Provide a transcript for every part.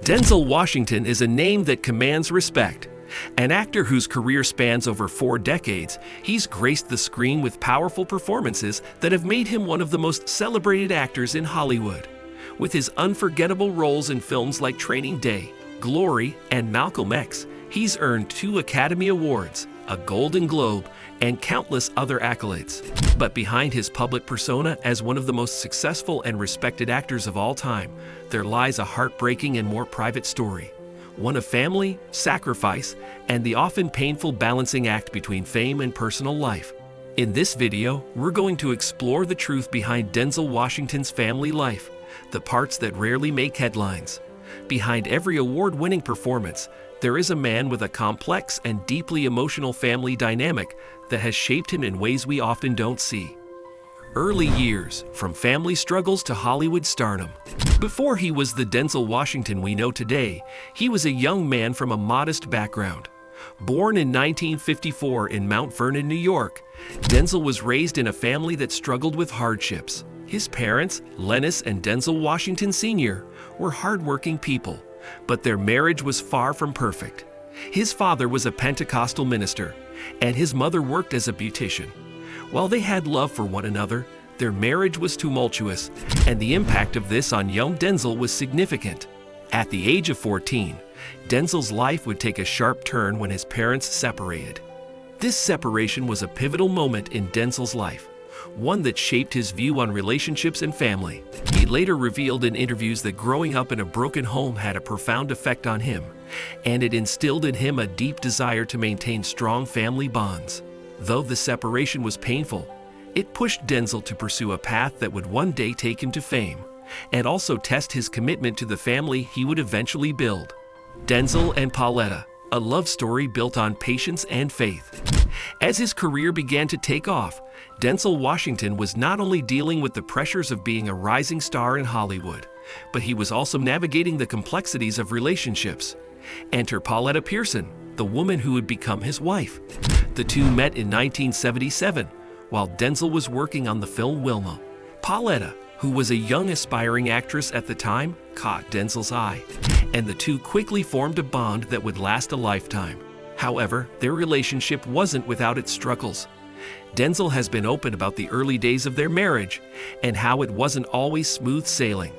Denzel Washington is a name that commands respect. An actor whose career spans over 4 decades, he's graced the screen with powerful performances that have made him one of the most celebrated actors in Hollywood. With his unforgettable roles in films like Training Day, Glory, and Malcolm X, he's earned 2 Academy Awards, a Golden Globe, and countless other accolades. But behind his public persona as one of the most successful and respected actors of all time, there lies a heartbreaking and more private story. One of family, sacrifice, and the often painful balancing act between fame and personal life. In this video, we're going to explore the truth behind Denzel Washington's family life, the parts that rarely make headlines. Behind every award-winning performance, there is a man with a complex and deeply emotional family dynamic that has shaped him in ways we often don't see. Early years, from family struggles to Hollywood stardom. Before he was the Denzel Washington we know today, he was a young man from a modest background. Born in 1954 in Mount Vernon, New York, Denzel was raised in a family that struggled with hardships. His parents, Lennis and Denzel Washington Sr., were hardworking people, but their marriage was far from perfect. His father was a Pentecostal minister, and his mother worked as a beautician. While they had love for one another, their marriage was tumultuous, and the impact of this on young Denzel was significant. At the age of 14, Denzel's life would take a sharp turn when his parents separated. This separation was a pivotal moment in Denzel's life, one that shaped his view on relationships and family. He later revealed in interviews that growing up in a broken home had a profound effect on him, and it instilled in him a deep desire to maintain strong family bonds. Though the separation was painful, it pushed Denzel to pursue a path that would one day take him to fame, and also test his commitment to the family he would eventually build. Denzel and Peta, a love story built on patience and faith. As his career began to take off, Denzel Washington was not only dealing with the pressures of being a rising star in Hollywood, but he was also navigating the complexities of relationships. Enter Pauletta Pearson, the woman who would become his wife. The two met in 1977, while Denzel was working on the film Wilma. Pauletta, who was a young aspiring actress at the time, caught Denzel's eye, and the two quickly formed a bond that would last a lifetime. However, their relationship wasn't without its struggles. Denzel has been open about the early days of their marriage and how it wasn't always smooth sailing.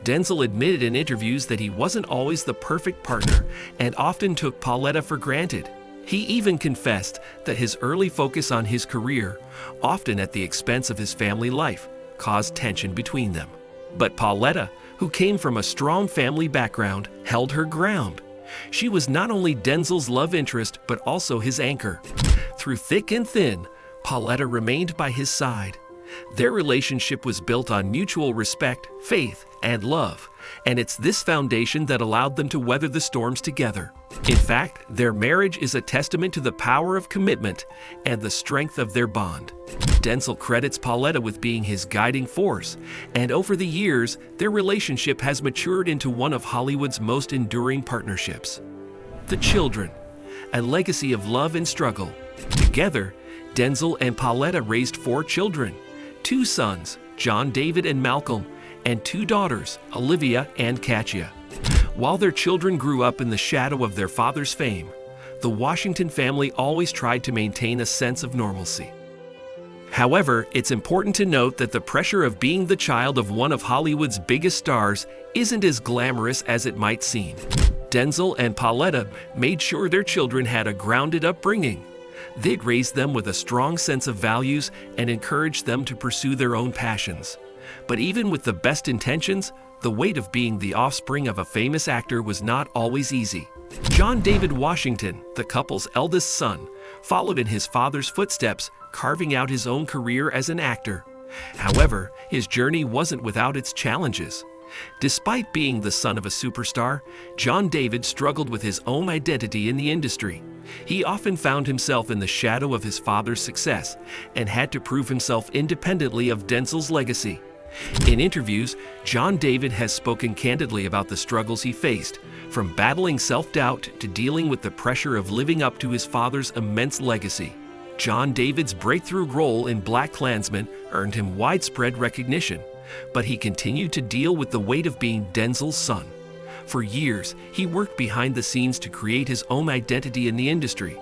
Denzel admitted in interviews that he wasn't always the perfect partner and often took Pauletta for granted. He even confessed that his early focus on his career, often at the expense of his family life, caused tension between them. But Pauletta, who came from a strong family background, held her ground. She was not only Denzel's love interest, but also his anchor. Through thick and thin, Pauletta remained by his side. Their relationship was built on mutual respect, faith, and love, and it's this foundation that allowed them to weather the storms together. In fact, their marriage is a testament to the power of commitment and the strength of their bond. Denzel credits Pauletta with being his guiding force, and over the years, their relationship has matured into one of Hollywood's most enduring partnerships. The children, a legacy of love and struggle. Together, Denzel and Pauletta raised 4 children, 2 sons, John David and Malcolm, and 2 daughters, Olivia and Katia. While their children grew up in the shadow of their father's fame, the Washington family always tried to maintain a sense of normalcy. However, it's important to note that the pressure of being the child of one of Hollywood's biggest stars isn't as glamorous as it might seem. Denzel and Pauletta made sure their children had a grounded upbringing. They'd raised them with a strong sense of values and encouraged them to pursue their own passions. But even with the best intentions, the weight of being the offspring of a famous actor was not always easy. John David Washington, the couple's eldest son, followed in his father's footsteps, carving out his own career as an actor. However, his journey wasn't without its challenges. Despite being the son of a superstar, John David struggled with his own identity in the industry. He often found himself in the shadow of his father's success and had to prove himself independently of Denzel's legacy. In interviews, John David has spoken candidly about the struggles he faced, from battling self-doubt to dealing with the pressure of living up to his father's immense legacy. John David's breakthrough role in BlacKkKlansman earned him widespread recognition, but he continued to deal with the weight of being Denzel's son. For years, he worked behind the scenes to create his own identity in the industry,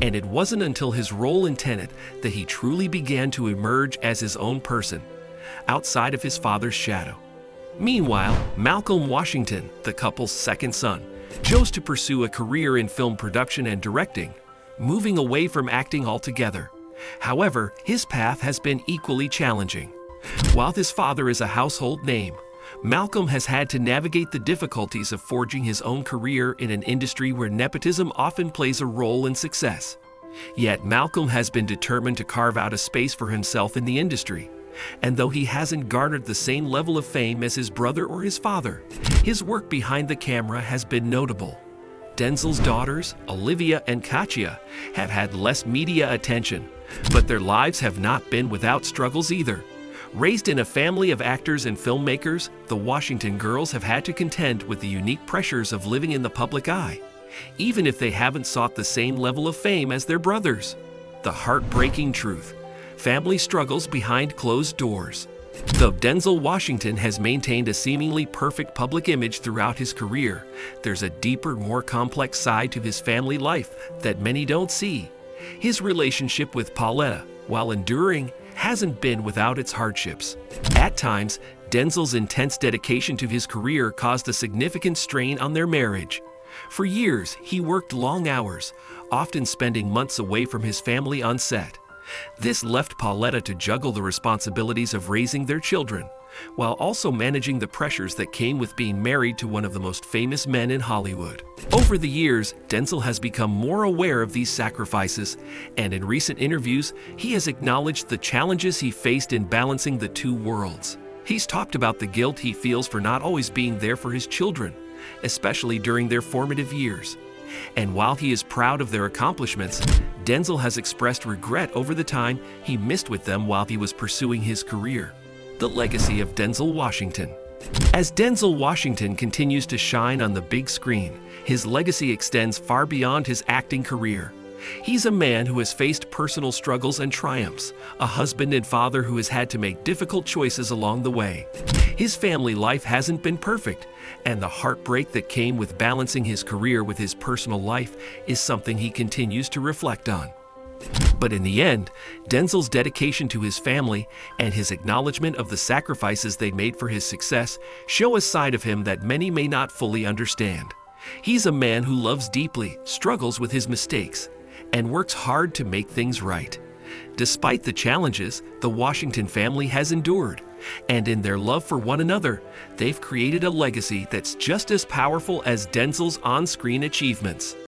and it wasn't until his role in Tenet that he truly began to emerge as his own person, outside of his father's shadow. Meanwhile, Malcolm Washington, the couple's second son, chose to pursue a career in film production and directing, moving away from acting altogether. However, his path has been equally challenging. While his father is a household name, Malcolm has had to navigate the difficulties of forging his own career in an industry where nepotism often plays a role in success. Yet Malcolm has been determined to carve out a space for himself in the industry. And though he hasn't garnered the same level of fame as his brother or his father, his work behind the camera has been notable. Denzel's daughters, Olivia and Katia, have had less media attention, but their lives have not been without struggles either. Raised in a family of actors and filmmakers, the Washington girls have had to contend with the unique pressures of living in the public eye, even if they haven't sought the same level of fame as their brothers. The heartbreaking truth: family struggles behind closed doors. Though Denzel Washington has maintained a seemingly perfect public image throughout his career, there's a deeper, more complex side to his family life that many don't see. His relationship with Pauletta, while enduring, hasn't been without its hardships. At times, Denzel's intense dedication to his career caused a significant strain on their marriage. For years, he worked long hours, often spending months away from his family on set. This left Pauletta to juggle the responsibilities of raising their children, while also managing the pressures that came with being married to one of the most famous men in Hollywood. Over the years, Denzel has become more aware of these sacrifices, and in recent interviews, he has acknowledged the challenges he faced in balancing the two worlds. He's talked about the guilt he feels for not always being there for his children, especially during their formative years. And while he is proud of their accomplishments, Denzel has expressed regret over the time he missed with them while he was pursuing his career. The legacy of Denzel Washington. As Denzel Washington continues to shine on the big screen, his legacy extends far beyond his acting career. He's a man who has faced personal struggles and triumphs, a husband and father who has had to make difficult choices along the way. His family life hasn't been perfect, and the heartbreak that came with balancing his career with his personal life is something he continues to reflect on. But in the end, Denzel's dedication to his family and his acknowledgement of the sacrifices they made for his success show a side of him that many may not fully understand. He's a man who loves deeply, struggles with his mistakes, and works hard to make things right. Despite the challenges, the Washington family has endured, and in their love for one another, they've created a legacy that's just as powerful as Denzel's on-screen achievements.